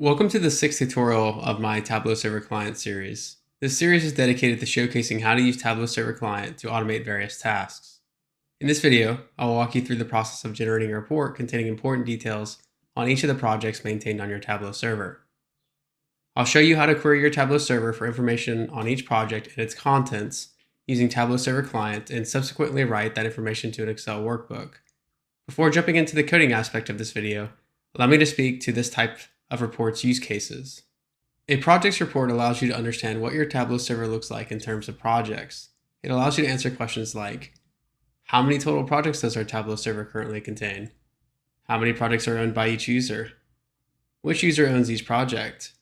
Welcome to the sixth tutorial of my Tableau Server Client series. This series is dedicated to showcasing how to use Tableau Server Client to automate various tasks. In this video, I'll walk you through the process of generating a report containing important details on each of the projects maintained on your Tableau server. I'll show you how to query your Tableau server for information on each project and its contents using Tableau Server Client and subsequently write that information to an Excel workbook. Before jumping into the coding aspect of this video, allow me to speak to this type of reports use cases. A projects report allows you to understand what your Tableau server looks like in terms of projects. It allows you to answer questions like, how many total projects does our Tableau server currently contain? How many projects are owned by each user? Which user owns each project?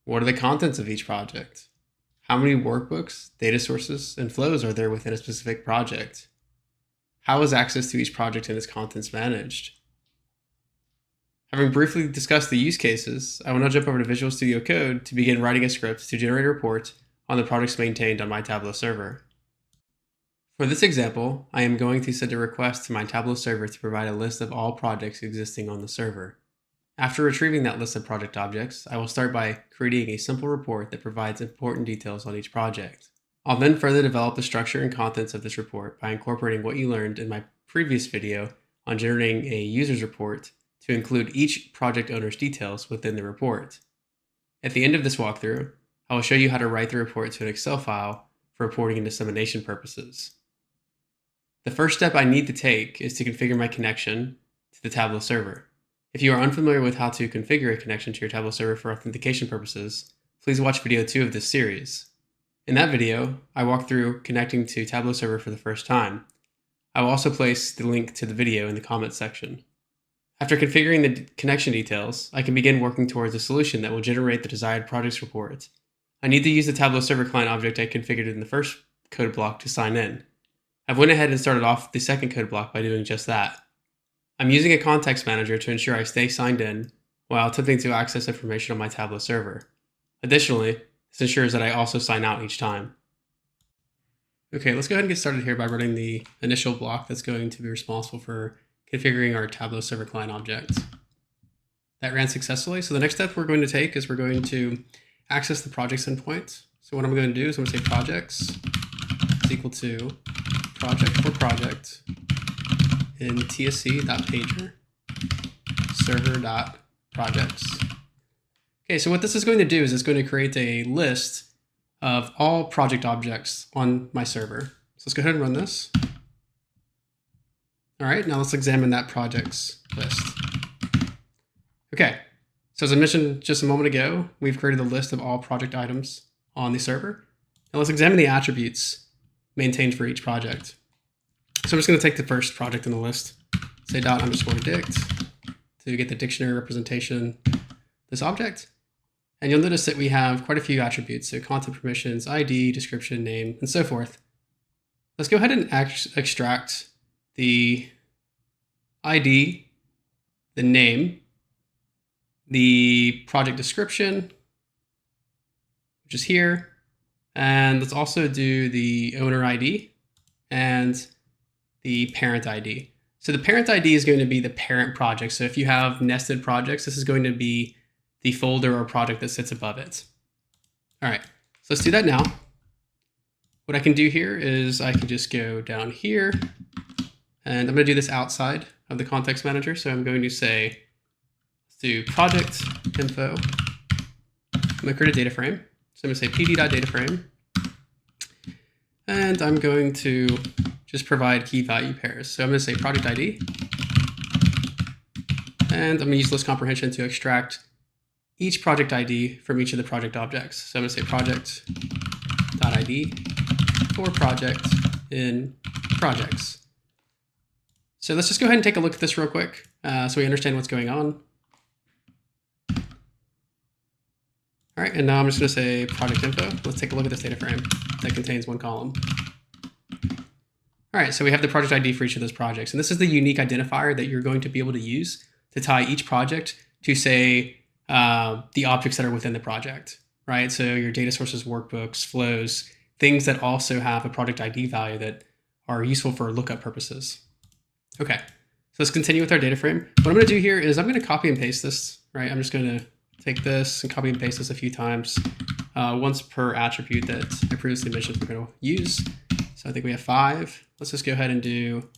What are the contents of each project? How many workbooks, data sources, and flows are there within a specific project? How is access to each project and its contents managed? Having briefly discussed the use cases, I will now jump over to Visual Studio Code to begin writing a script to generate a report on the projects maintained on my Tableau server. For this example, I am going to send a request to my Tableau server to provide a list of all projects existing on the server. After retrieving that list of project objects, I will start by creating a simple report that provides important details on each project. I'll then further develop the structure and contents of this report by incorporating what you learned in my previous video on generating a user's report to include each project owner's details within the report. At the end of this walkthrough, I will show you how to write the report to an Excel file for reporting and dissemination purposes. The first step I need to take is to configure my connection to the Tableau server. If you are unfamiliar with how to configure a connection to your Tableau server for authentication purposes, please watch video 2 of this series. In that video, I walk through connecting to Tableau server for the first time. I will also place the link to the video in the comments section. After configuring the connection details, I can begin working towards a solution that will generate the desired projects report. I need to use the Tableau Server Client object I configured in the first code block to sign in. I've went ahead and started off the second code block by doing just that. I'm using a context manager to ensure I stay signed in while attempting to access information on my Tableau server. Additionally, this ensures that I also sign out each time. Okay, let's go ahead and get started here by running the initial block that's going to be responsible for configuring our Tableau Server Client object. That ran successfully. So the next step we're going to take is we're going to access the projects endpoint. So what I'm going to do is I'm going to say projects is equal to project for project in tsc.pager server.projects. Okay, so what this is going to do is it's going to create a list of all project objects on my server. So let's go ahead and run this. All right, now let's examine that projects list. Okay, so as I mentioned just a moment ago, we've created a list of all project items on the server. Now let's examine the attributes maintained for each project. So I'm just going to take the first project in the list, say ._dict to get the dictionary representation of this object. And you'll notice that we have quite a few attributes, so content permissions, ID, description, name, and so forth. Let's go ahead and extract the ID, the name, the project description, which is here, and let's also do the owner ID and the parent ID. So the parent ID is going to be the parent project. So if you have nested projects, this is going to be the folder or project that sits above it. All right, so let's do that now. What I can do here is I can just go down here, and I'm going to do this outside of the context manager. So I'm going to say, let's do project info. I'm going to create a data frame. So I'm going to say pd.dataframe. And I'm going to just provide key value pairs. So I'm going to say project ID. And I'm going to use list comprehension to extract each project ID from each of the project objects. So I'm going to say project.id for project in projects. So let's just go ahead and take a look at this real quick so we understand what's going on. All right, and now I'm just going to say project info. Let's take a look at this data frame that contains one column. All right, so we have the project ID for each of those projects. And this is the unique identifier that you're going to be able to use to tie each project to, say, the objects that are within the project, right? So your data sources, workbooks, flows, things that also have a project ID value that are useful for lookup purposes. Okay, so let's continue with our data frame. What I'm going to do here is I'm going to copy and paste this, right? I'm just going to take this and copy and paste this a few times, once per attribute that I previously mentioned we're going to use. So I think we have 5. Let's just go ahead and do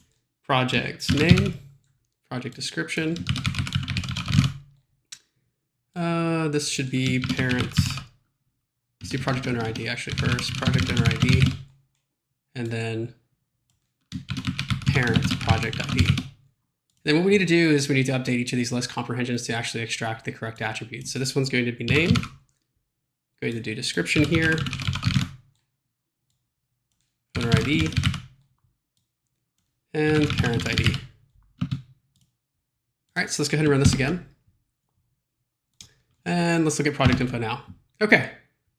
project name, project description. This should be parent. Let's do project owner ID actually first. Project owner ID, and then parent project ID. Then what we need to do is we need to update each of these list comprehensions to actually extract the correct attributes. So this one's going to be name. Going to do description here. Owner ID. And parent ID. All right, so let's go ahead and run this again. And let's look at project info now. Okay,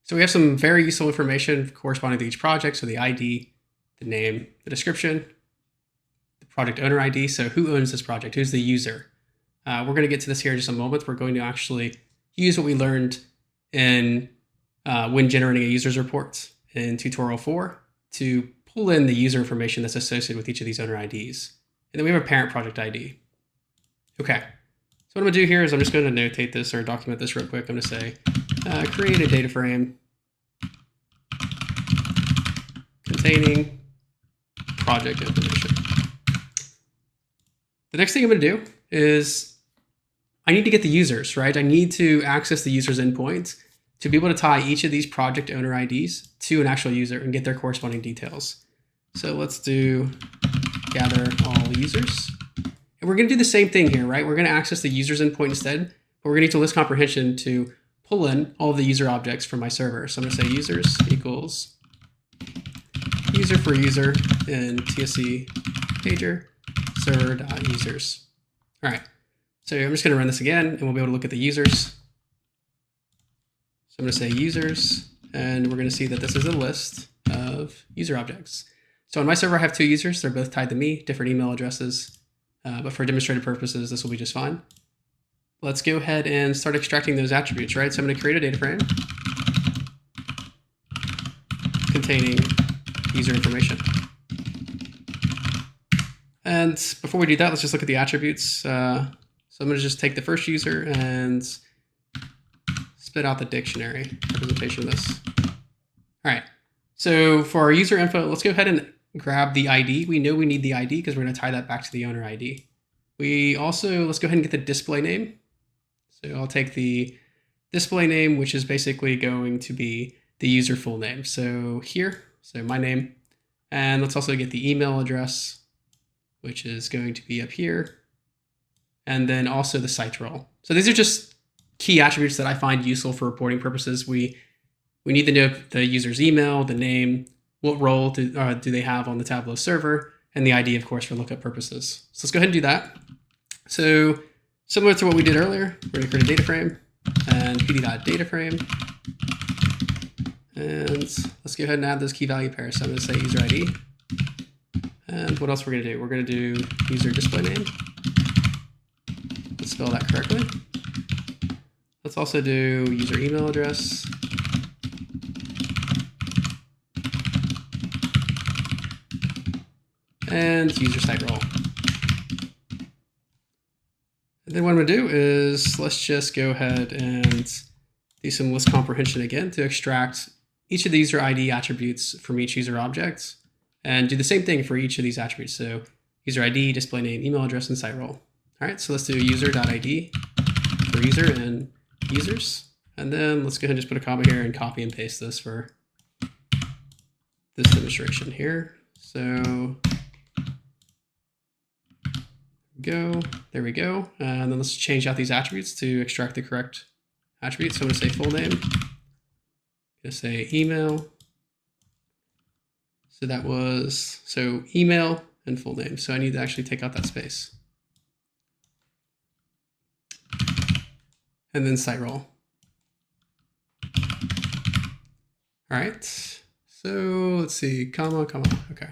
so we have some very useful information corresponding to each project. So the ID, the name, the description, the project owner ID. So who owns this project? Who's the user? We're going to get to this here in just a moment. We're going to actually use what we learned in when generating a user's report in tutorial 4 to pull in the user information that's associated with each of these owner IDs. And then we have a parent project ID. Okay. So what I'm going to do here is I'm just going to notate this or document this real quick. I'm going to say create a data frame containing project information. The next thing I'm going to do is I need to get the users, right? I need to access the user's endpoint to be able to tie each of these project owner IDs to an actual user and get their corresponding details. So let's do gather all users. And we're going to do the same thing here, right? We're going to access the user's endpoint instead, but we're going to need to list comprehension to pull in all of the user objects from my server. So I'm going to say users equals user for user in TSC pager server.users. All right. So I'm just going to run this again, and we'll be able to look at the users. So I'm going to say users, and we're going to see that this is a list of user objects. So on my server, I have 2 users. They're both tied to me, different email addresses. But for demonstrative purposes, this will be just fine. Let's go ahead and start extracting those attributes, right? So I'm going to create a data frame containing user information. And before we do that, let's just look at the attributes. So I'm going to just take the first user and spit out the dictionary representation of this. All right. So for our user info, let's go ahead and grab the ID. We know we need the ID because we're going to tie that back to the owner ID. We also, let's go ahead and get the display name. So I'll take the display name, which is basically going to be the user full name. So here, so my name, and let's also get the email address, which is going to be up here. And then also the site role. So these are just key attributes that I find useful for reporting purposes. We need to know the user's email, the name, what role do they have on the Tableau server, and the ID, of course, for lookup purposes. So let's go ahead and do that. So similar to what we did earlier, we're going to create a data frame and pd.dataframe. And let's go ahead and add those key value pairs. So I'm going to say user ID. And what else we're going to do? We're going to do user display name. Let's spell that correctly. Let's also do user email address. And user site role. And then what I'm going to do is let's just go ahead and do some list comprehension again to extract each of the user ID attributes from each user object and do the same thing for each of these attributes. So user ID, display name, email address, and site role. All right, so let's do user.id for user and users. And then let's go ahead and just put a comma here and copy and paste this for this demonstration here. So there we go. And then let's change out these attributes to extract the correct attributes. So I'm going to say full name. I'm going to say email. So that was, so email and full name. So I need to actually take out that space. And then site role. All right. So let's see, comma. Okay.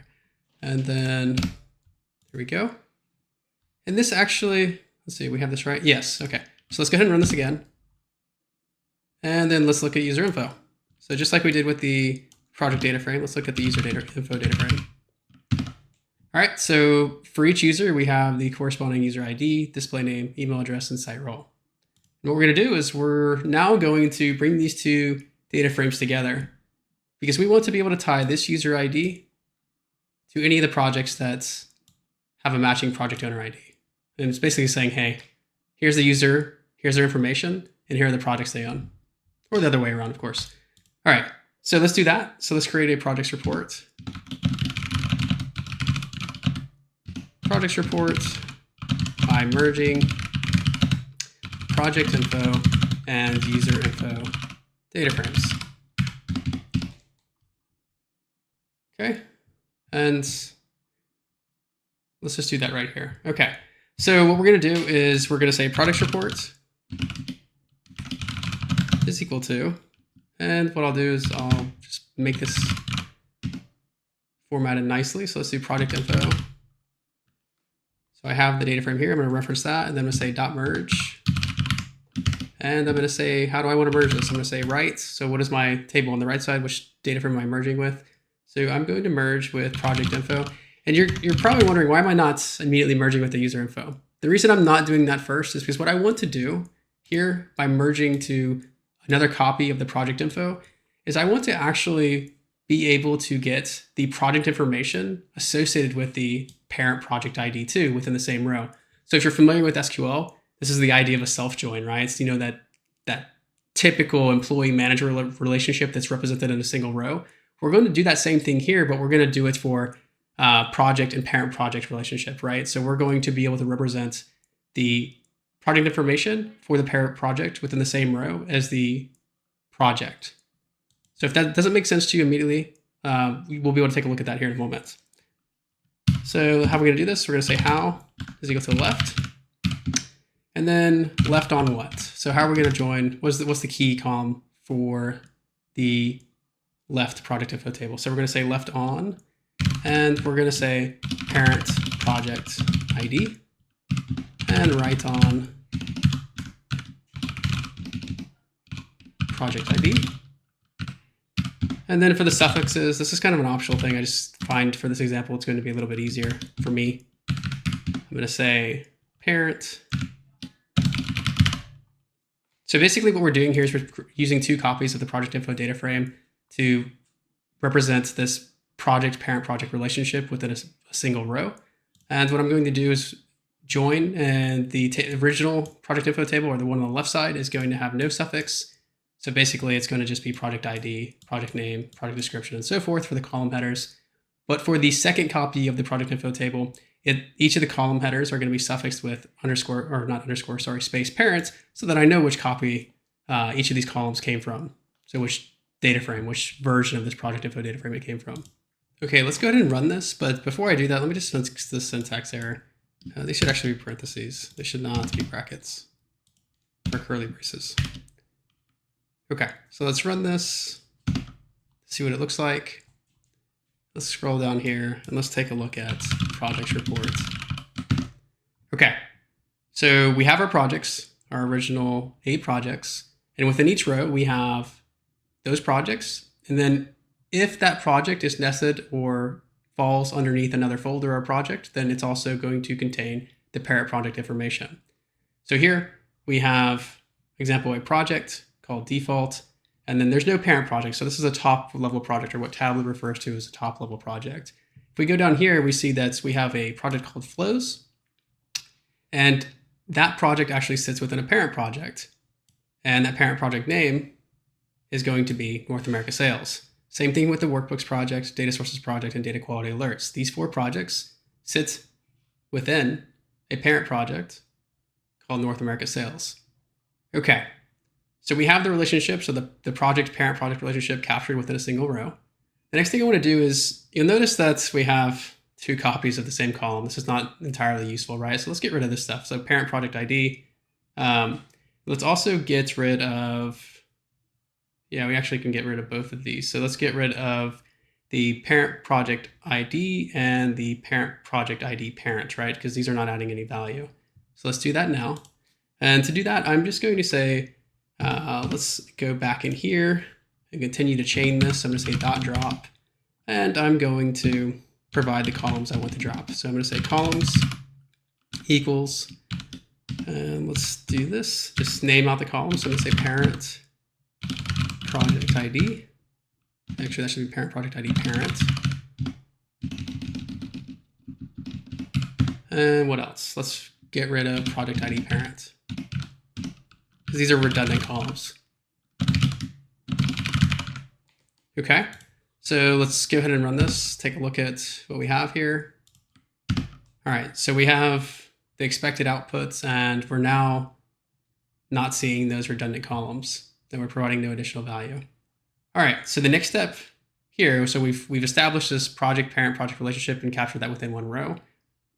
And then there we go. And this actually, let's see, we have this right? Yes, okay. So let's go ahead and run this again. And then let's look at user info. So just like we did with the project data frame, let's look at the user data info data frame. All right, so for each user, we have the corresponding user ID, display name, email address, and site role. And what we're going to do is we're now going to bring these two data frames together because we want to be able to tie this user ID to any of the projects that have a matching project owner ID. And it's basically saying, hey, here's the user, here's their information, and here are the projects they own. Or the other way around, of course. All right, so let's do that. So let's create a projects report. Projects report by merging project info and user info data frames. Okay, and let's just do that right here. Okay, so what we're going to do is we're going to say projects report is equal to, and what I'll do is I'll just make this formatted nicely. So let's do project info. So I have the data frame here. I'm going to reference that, and then I'm going to say .merge. And I'm going to say, how do I want to merge this? I'm going to say right. So what is my table on the right side? Which data frame am I merging with? So I'm going to merge with project info. And you're probably wondering, why am I not immediately merging with the user info? The reason I'm not doing that first is because what I want to do here by merging to another copy of the project info is I want to actually be able to get the project information associated with the parent project ID too within the same row. So if you're familiar with SQL, this is the idea of a self-join, right? It's, you know, that typical employee-manager relationship that's represented in a single row. We're going to do that same thing here, but we're going to do it for project and parent project relationship, right? So we're going to be able to represent the project information for the parent project within the same row as the project. So if that doesn't make sense to you immediately, we'll be able to take a look at that here in a moment. So how are we going to do this? We're going to say how is equal to the left, and then left on what? So how are we going to join? What's the key column for the left project info table? So we're going to say left on, and we're going to say parent project ID, and right on project ID. And then for the suffixes, this is kind of an optional thing. I just find for this example, it's going to be a little bit easier for me. I'm going to say parent. So basically what we're doing here is we're using two copies of the project info data frame to represent this project parent project relationship within a single row. And what I'm going to do is join, and the original project info table, or the one on the left side, is going to have no suffix. So basically it's going to just be project ID, project name, project description, and so forth for the column headers. But for the second copy of the project info table, each of the column headers are going to be suffixed with space parent, so that I know which copy each of these columns came from. So which data frame, which version of this project info data frame it came from. Okay, let's go ahead and run this. But before I do that, let me just fix this syntax error. They should actually be parentheses. They should not be brackets or curly braces. Okay, so let's run this, see what it looks like. Let's scroll down here and let's take a look at projects report. Okay, so we have our projects, our original 8 projects, and within each row we have those projects. And then if that project is nested or falls underneath another folder or project, then it's also going to contain the parent project information. So here we have example a project called default, and then there's no parent project. So this is a top level project, or what Tableau refers to as a top level project. If we go down here, we see that we have a project called flows, and that project actually sits within a parent project. And that parent project name is going to be North America Sales. Same thing with the Workbooks project, Data Sources project, and Data Quality Alerts. These 4 projects sit within a parent project called North America Sales. Okay. So we have the relationship, so the project parent project relationship captured within a single row. The next thing I want to do is, you'll notice that we have 2 copies of the same column. This is not entirely useful, right? So let's get rid of this stuff. So parent project ID. Let's also get rid of, yeah, we actually can get rid of both of these. So let's get rid of the parent project ID and the parent project ID parent, right? Because these are not adding any value. So let's do that now. And to do that, I'm just going to say, let's go back in here and continue to chain this. I'm going to say .drop, and I'm going to provide the columns I want to drop. So I'm going to say columns equals And let's do this. Just name out the column. So I'm going to say parent project ID. Actually, that should be parent project ID parent. And what else? Let's get rid of project ID parent, because these are redundant columns. Okay, so let's go ahead and run this. Take a look at what we have here. All right, so we have the expected outputs, and we're now not seeing those redundant columns, and we're providing no additional value. All right, so the next step here, so we've established this project parent project relationship and captured that within one row.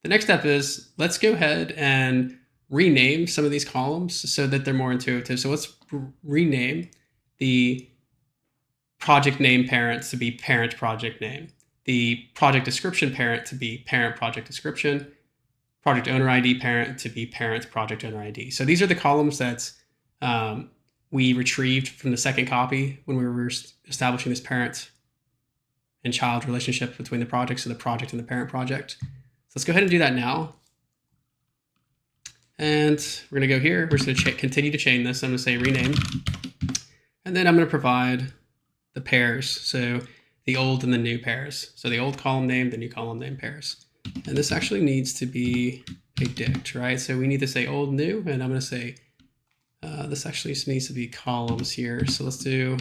The next step is, let's go ahead and rename some of these columns so that they're more intuitive. So let's rename the project name parent to be parent project name, the project description parent to be parent project description, project owner ID parent to be parent project owner ID. So these are the columns that we retrieved from the second copy when we were establishing this parent and child relationship between the projects, so the project and the parent project. So let's go ahead and do that now. And we're going to go here. We're just going to continue to chain this. I'm going to say rename. And then I'm going to provide the pairs. So the old and the new pairs. So the old column name, the new column name pairs. And this actually needs to be a dict, right? So we need to say old, new, and I'm going to say this actually needs to be columns here. So let's do,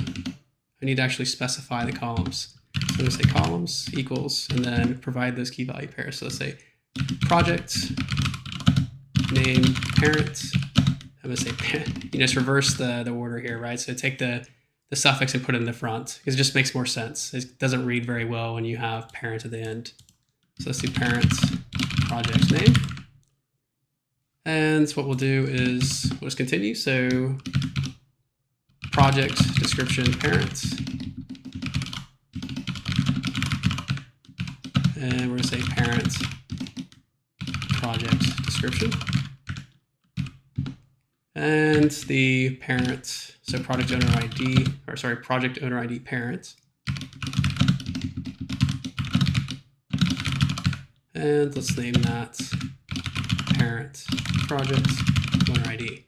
I need to actually specify the columns. So I'm going to say columns equals, and then provide those key value pairs. So let's say project name parent. I'm going to say, you just reverse the order here, right? So take the suffix and put it in the front, because it just makes more sense. It doesn't read very well when you have parent at the end. So let's do parent project name. And what we'll do is we'll just continue. So project description parent. And we're going to say parent project description. And the parent, so project owner ID, or sorry, project owner ID parent. And let's name that parent project owner ID.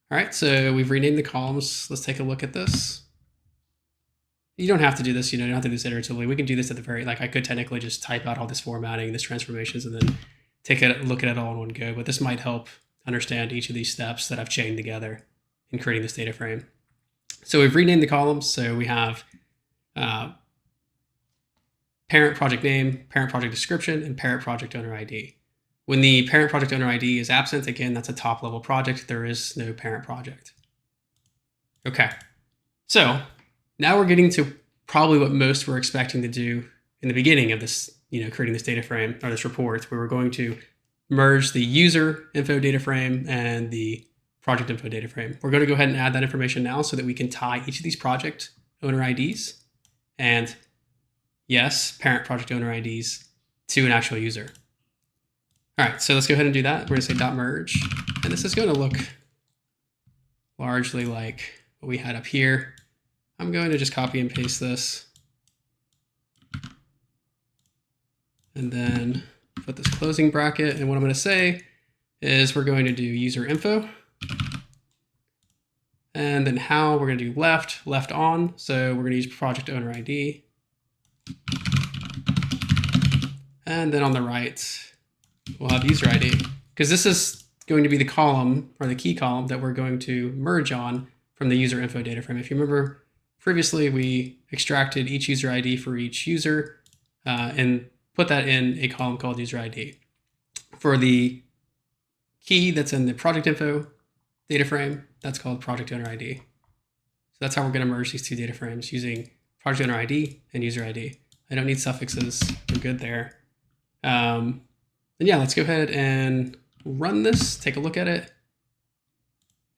All right, so we've renamed the columns. Let's take a look at this. You don't have to do this, you don't have to do this iteratively. We can do this at the very, I could technically just type out all this formatting, this transformations, and then take a look at it all in one go, but this might help understand each of these steps that I've chained together in creating this data frame. So we've renamed the columns. So we have parent project name, parent project description, and parent project owner ID. When the parent project owner ID is absent, again, that's a top level project. There is no parent project. Okay, so now we're getting to probably what most were expecting to do in the beginning of this, creating this data frame or this report, where we're going to merge the user info data frame and the project info data frame. We're going to go ahead and add that information now so that we can tie each of these project owner IDs and, yes, parent project owner IDs to an actual user. All right, so let's go ahead and do that. We're going to say .merge, and this is going to look largely like what we had up here. I'm going to just copy and paste this, and then put this closing bracket. And what I'm going to say is we're going to do user info, and then how we're going to do left on. So we're going to use project owner ID, and then on the right, we'll have user ID, because this is going to be the column or the key column that we're going to merge on from the user info data frame. If you remember, previously we extracted each user ID for each user and put that in a column called user ID. For the key that's in the project info data frame, that's called project owner ID. So that's how we're going to merge these two data frames, using project owner ID and user ID. I don't need suffixes. We're good there. And yeah, let's go ahead and run this, take a look at it,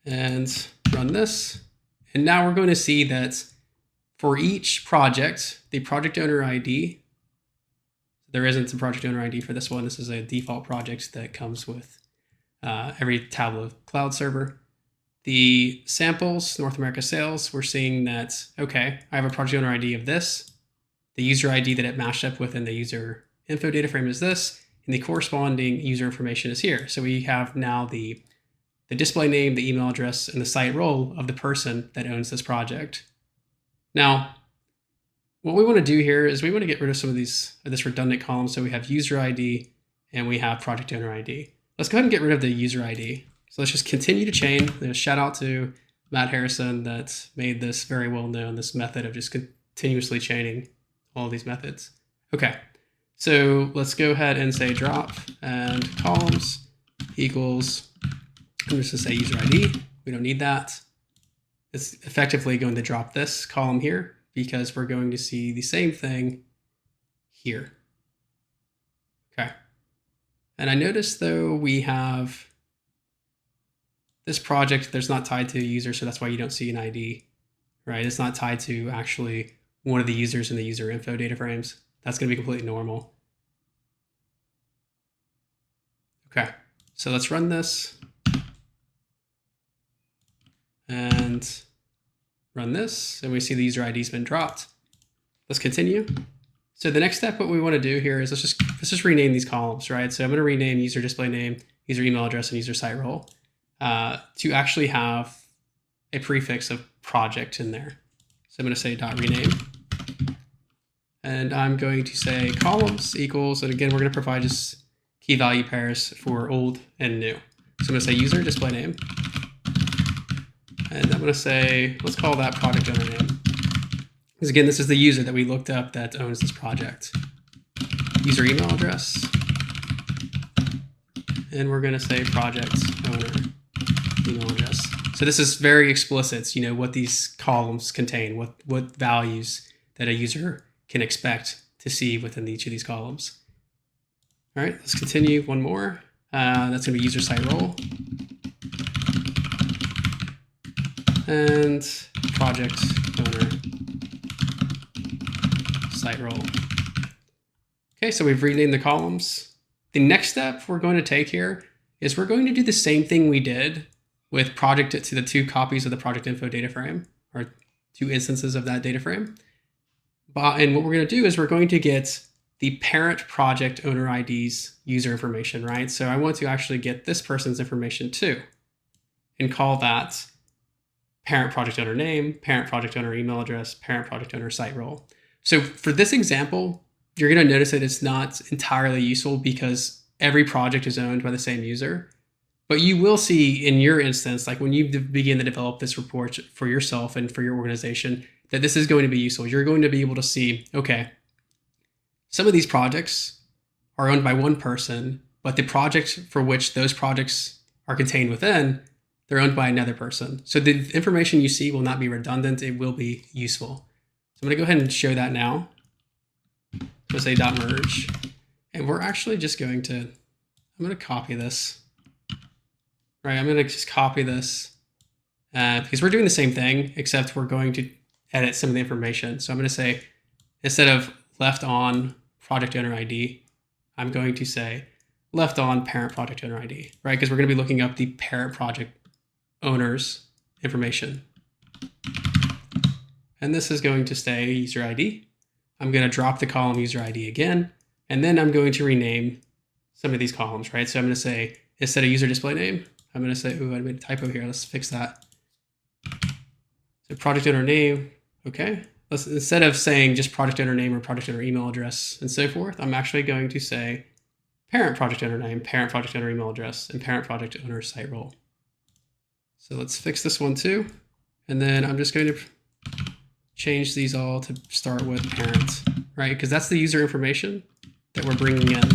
and run this. And now we're going to see that for each project, the project owner ID, there isn't a project owner ID for this one. This is a default project that comes with every Tableau cloud server. The samples, North America sales, we're seeing that, okay, I have a project owner ID of this. The user ID that it matched up with in the user info data frame is this, and the corresponding user information is here. So we have now the the display name, the email address, and the site role of the person that owns this project. Now, what we want to do here is we want to get rid of some of this redundant column. So we have user ID and we have project owner ID. Let's go ahead and get rid of the user ID. So let's just continue to chain. There's a shout out to Matt Harrison that made this very well known, this method of just continuously chaining all these methods. Okay, so let's go ahead and say drop and columns equals, I'm just going to say user ID. We don't need that. It's effectively going to drop this column here because we're going to see the same thing here. Okay. And I noticed though we have this project that's not tied to a user, so that's why you don't see an ID, right? It's not tied to actually one of the users in the user info data frames. That's going to be completely normal. Okay, so let's run this and run this, and we see the user ID has been dropped. Let's continue. So the next step, what we want to do here is let's just rename these columns, right? So I'm going to rename user display name, user email address, and user site role to actually have a prefix of project in there. So I'm going to say .rename, and I'm going to say columns equals, and again, we're going to provide just key value pairs for old and new. So I'm going to say user display name, and I'm going to say, let's call that project owner name. Because again, this is the user that we looked up that owns this project. User email address. And we're going to say project owner email address. So this is very explicit, you know, what these columns contain, what values that a user can expect to see within each of these columns. All right, let's continue one more. That's going to be user site role. And project owner site role. Okay, so we've renamed the columns. The next step we're going to take here is we're going to do the same thing we did with project to the 2 copies of the project info data frame, or 2 instances of that data frame. And what we're going to do is we're going to get the parent project owner ID's user information, right? So I want to actually get this person's information too, and call that parent project owner name, parent project owner email address, parent project owner site role. So for this example, you're going to notice that it's not entirely useful because every project is owned by the same user. But you will see in your instance, like when you begin to develop this report for yourself and for your organization, that this is going to be useful. You're going to be able to see, okay, some of these projects are owned by one person, but the project for which those projects are contained within, they're owned by another person. So the information you see will not be redundant. It will be useful. So I'm going to go ahead and show that now. So say .merge. And we're actually just going to, I'm going to copy this. Right, I'm going to just copy this because we're doing the same thing, except we're going to edit some of the information. So I'm going to say, instead of left on project owner ID, I'm going to say left on parent project owner ID, right? Because we're going to be looking up the parent project owner's information. And this is going to stay user ID. I'm going to drop the column user ID again, and then I'm going to rename some of these columns, right? So I'm going to say, instead of user display name, I'm going to say, ooh, I made a typo here. Let's fix that. So project owner name, okay. Instead of saying just project owner name or project owner email address and so forth, I'm actually going to say parent project owner name, parent project owner email address, and parent project owner site role. So let's fix this one too. And then I'm just going to change these all to start with parent, right? Because that's the user information that we're bringing in.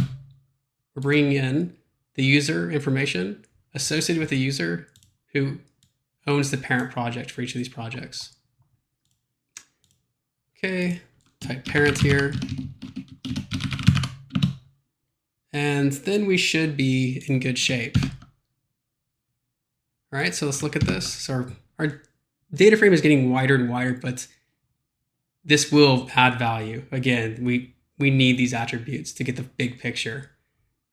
We're bringing in the user information associated with the user who owns the parent project for each of these projects. Okay, type parent here. And then we should be in good shape. All right, so let's look at this. So our data frame is getting wider and wider, but this will add value. Again, we need these attributes to get the big picture.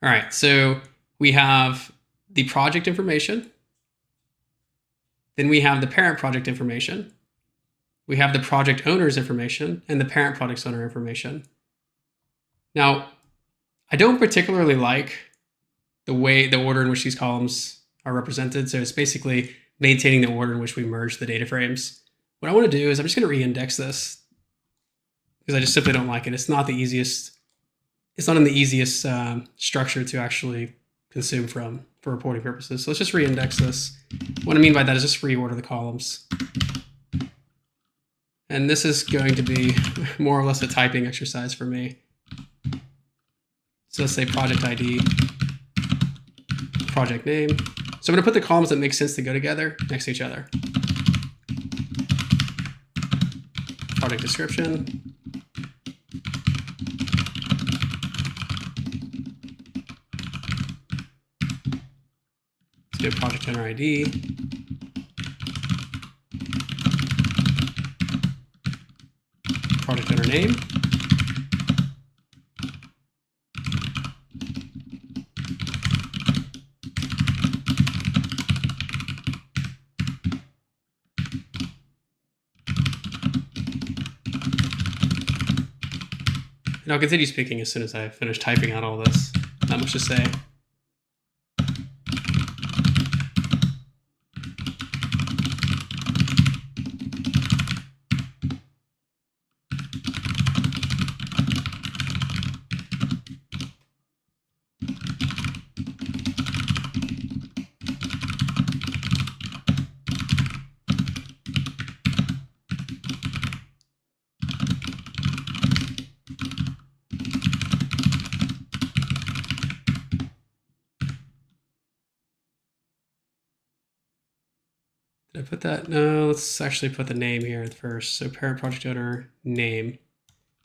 All right, so we have the project information. Then we have the parent project information. We have the project owner's information and the parent project owner information. Now, I don't particularly like the order in which these columns are represented. So it's basically maintaining the order in which we merge the data frames. What I want to do is I'm just going to re-index this because I just simply don't like it. It's not the easiest. It's not in the easiest structure to actually consume from for reporting purposes. So let's just re-index this. What I mean by that is just reorder the columns. And this is going to be more or less a typing exercise for me. So let's say project ID, project name. So I'm going to put the columns that make sense to go together next to each other. Project description. Let's go project owner ID. Project owner name. And I'll continue speaking as soon as I finish typing out all this. Not much to say. Did I put that? No, let's actually put the name here first. So parent project owner name.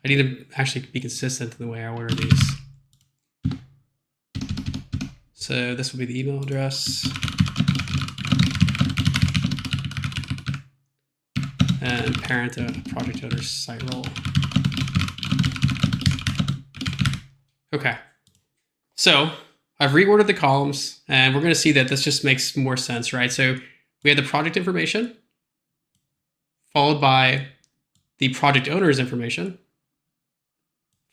I need to actually be consistent in the way I order these. So this will be the email address. And parent project owner site role. Okay. So I've reordered the columns, and we're going to see that this just makes more sense, right? So we have the project information, followed by the project owner's information,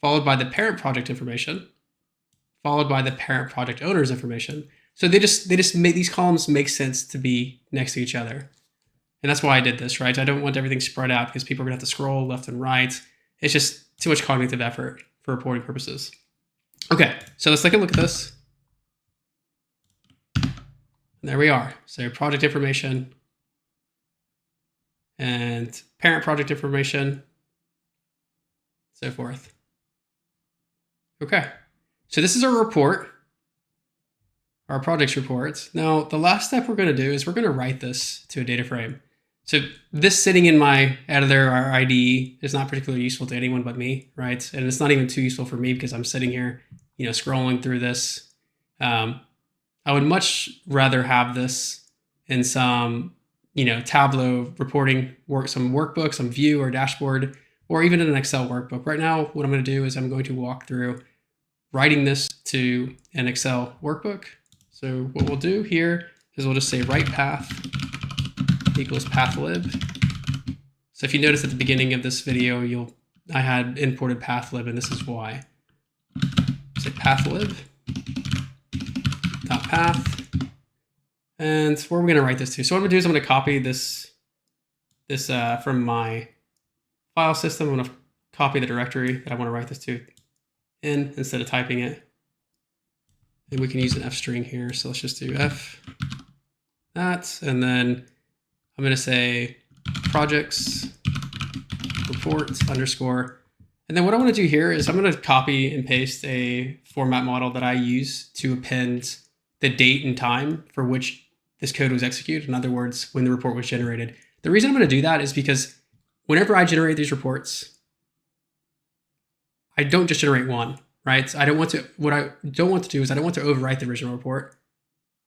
followed by the parent project information, followed by the parent project owner's information. So they just make these columns make sense to be next to each other. And that's why I did this, right? I don't want everything spread out because people are going to have to scroll left and right. It's just too much cognitive effort for reporting purposes. Okay, so let's take a look at this. And there we are. So project information and parent project information, so forth. Okay, so this is our report, our projects report. Now, the last step we're going to do is we're going to write this to a data frame. So this sitting in my editor or IDE is not particularly useful to anyone but me, right? And it's not even too useful for me because I'm sitting here, scrolling through this. I would much rather have this in some, Tableau reporting some workbook, some view or dashboard, or even in an Excel workbook. Right now, what I'm going to do is I'm going to walk through writing this to an Excel workbook. So what we'll do here is we'll just say write path equals pathlib. So if you notice at the beginning of this video, I had imported pathlib, and this is why. Say pathlib dot path, and where are we going to write this to? So what I'm going to do is I'm going to copy this from my file system. I'm going to copy the directory that I want to write this to in instead of typing it. And we can use an F string here. So let's just do F that, and then I'm going to say projects report underscore. And then what I want to do here is I'm going to copy and paste a format model that I use to append the date and time for which this code was executed. In other words, when the report was generated. The reason I'm going to do that is because whenever I generate these reports, I don't just generate one, right? What I don't want to do is I don't want to overwrite the original report.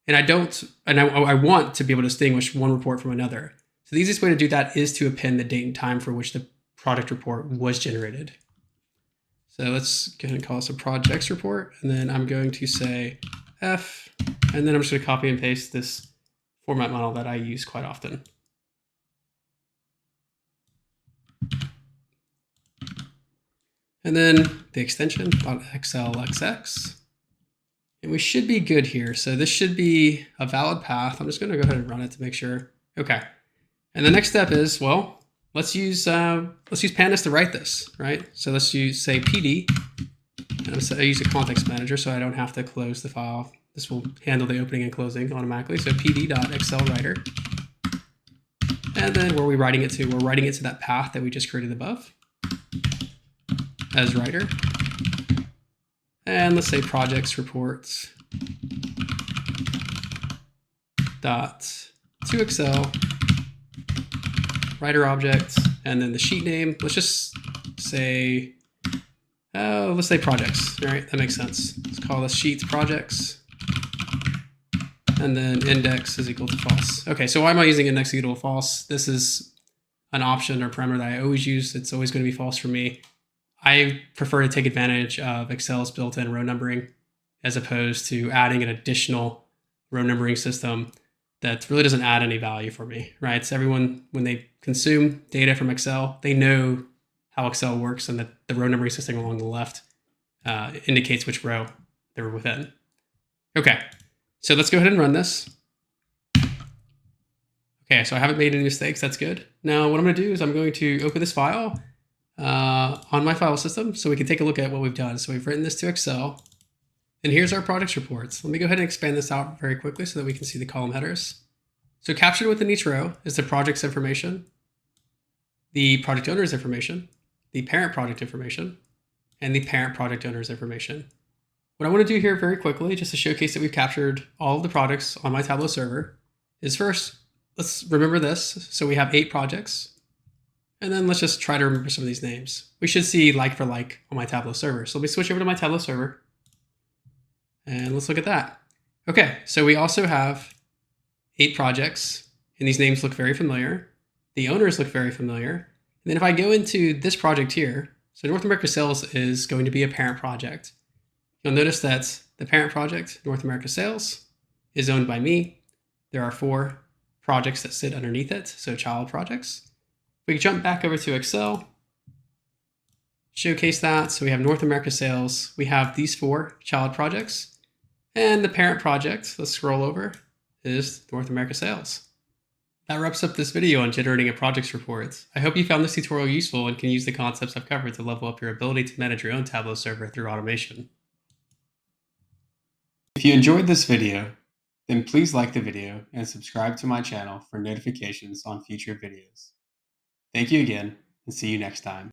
And I want to be able to distinguish one report from another. So the easiest way to do that is to append the date and time for which the product report was generated. So let's go ahead and call this a projects report. And then I'm going to say F, and then I'm just going to copy and paste this format model that I use quite often. And then the extension .xlxx. And we should be good here. So this should be a valid path. I'm just going to go ahead and run it to make sure. Okay. And the next step is, well, let's use pandas to write this, right? So let's use, say, PD. And I use a context manager so I don't have to close the file. This will handle the opening and closing automatically. So pd.excelwriter. And then where are we writing it to? We're writing it to that path that we just created above as writer. And let's say projects reports dot to Excel writer object, and then the sheet name. Let's just say, let's say projects. All right, that makes sense. Let's call this sheets projects. And then index is equal to false. Okay, so why am I using index equal to false? This is an option or parameter that I always use. It's always going to be false for me. I prefer to take advantage of Excel's built-in row numbering as opposed to adding an additional row numbering system that really doesn't add any value for me, right? So everyone, when they consume data from Excel, they know how Excel works, and that the row numbering system along the left indicates which row they're within. Okay, so let's go ahead and run this. Okay, so I haven't made any mistakes. That's good. Now what I'm going to do is I'm going to open this file on my file system so we can take a look at what we've done. So we've written this to Excel, and here's our projects reports. Let me go ahead and expand this out very quickly so that we can see the column headers. So captured within each row is the project's information, the project owner's information, the parent project information, and the parent project owner's information. What I want to do here very quickly, just to showcase that we've captured all of the projects on my Tableau server, is first, let's remember this. So we have 8 projects. And then let's just try to remember some of these names. We should see like for like on my Tableau server. So let me switch over to my Tableau server. And let's look at that. Okay, so we also have 8 projects, and these names look very familiar. The owners look very familiar. And then if I go into this project here, so North America Sales is going to be a parent project. You'll notice that the parent project, North America Sales, is owned by me. There are 4 projects that sit underneath it, so child projects. We jump back over to Excel, showcase that. So we have North America Sales. We have these 4 child projects, and the parent project, let's scroll over, is North America Sales. That wraps up this video on generating a projects report. I hope you found this tutorial useful and can use the concepts I've covered to level up your ability to manage your own Tableau server through automation. If you enjoyed this video, then please like the video and subscribe to my channel for notifications on future videos. Thank you again, and see you next time.